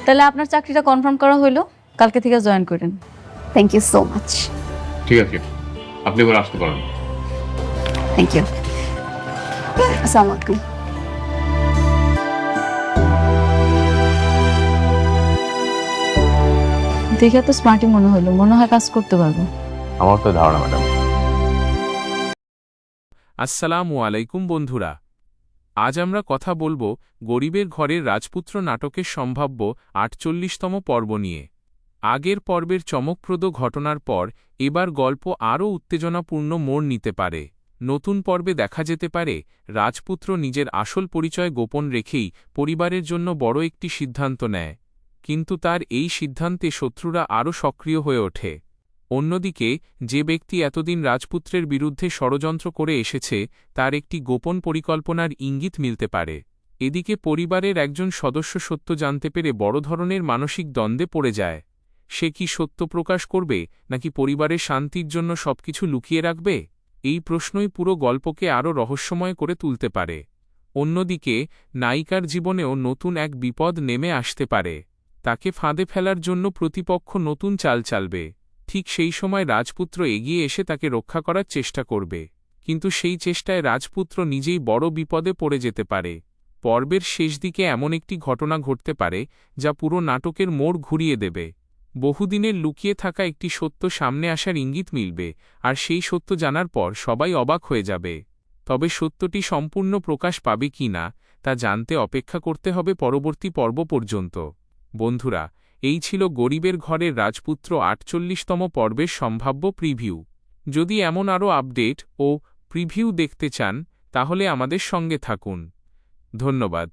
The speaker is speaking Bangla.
তাহলে আপনার চাকরিটা কনফার্ম করা হইলো, কালকে থেকে জয়েন করেন। Thank you so much. ঠিক আছে, আপনি এবার আসতে পারেন। Thank you. আসসালামু আলাইকুম। দেখে তো স্মার্টই মনে হলো, মনে হয় কাজ করতে পারবো। আমার তো ধারণা ম্যাডাম। আসসালামু আলাইকুম বন্ধুরা, আজ আমরা কথা বলবো গরিবের ঘরের রাজপুত্র নাটকের সম্ভাব্য ৪৮তম পর্ব নিয়ে। আগের পর্বের চমকপ্রদ ঘটনার পর এবার গল্প আরও উত্তেজনাপূর্ণ মোড় নিতে পারে। নতুন পর্বে দেখা যেতে পারে রাজপুত্র নিজের আসল পরিচয় গোপন রেখেই পরিবারের জন্য বড় একটি সিদ্ধান্ত নেয়, কিন্তু তার এই সিদ্ধান্তে শত্রুরা আরও সক্রিয় হয়ে ওঠে। অন্যদিকে যে ব্যক্তি এতদিন রাজপুত্রের বিরুদ্ধে ষড়যন্ত্র করে এসেছে তার একটি গোপন পরিকল্পনার ইঙ্গিত মিলতে পারে। এদিকে পরিবারের একজন সদস্য সত্য জানতে পেরে বড় ধরনের মানসিক দ্বন্দ্বে পড়ে যায়। সে কি সত্য প্রকাশ করবে নাকি পরিবারের শান্তির জন্য সবকিছু লুকিয়ে রাখবে? এই প্রশ্নই পুরো গল্পকে আরও রহস্যময় করে তুলতে পারে। অন্যদিকে নায়িকার জীবনেও নতুন এক বিপদ নেমে আসতে পারে। তাকে ফাঁদে ফেলার জন্য প্রতিপক্ষ নতুন চাল চালবে। ঠিক সেই সময় রাজপুত্র এগিয়ে এসে তাকে রক্ষা করার চেষ্টা করবে, কিন্তু সেই চেষ্টায় রাজপুত্র নিজেই বড় বিপদে পড়ে যেতে পারে। পর্বের শেষ দিকে এমন একটি ঘটনা ঘটতে পারে যা পুরো নাটকের মোড় ঘুরিয়ে দেবে। বহুদিনের লুকিয়ে থাকা একটি সত্য সামনে আসার ইঙ্গিত মিলবে, আর সেই সত্য জানার পর সবাই অবাক হয়ে যাবে। তবে সত্যটি সম্পূর্ণ প্রকাশ পাবে কি না তা জানতে অপেক্ষা করতে হবে পরবর্তী পর্ব পর্যন্ত। বন্ধুরা, এই ছিল গরিবের ঘরের রাজপুত্র ৪৮তম পর্বের সম্ভাব্য প্রিভিউ। যদি এমন আরও আপডেট ও প্রিভিউ দেখতে চান তাহলে আমাদের সঙ্গে থাকুন। ধন্যবাদ।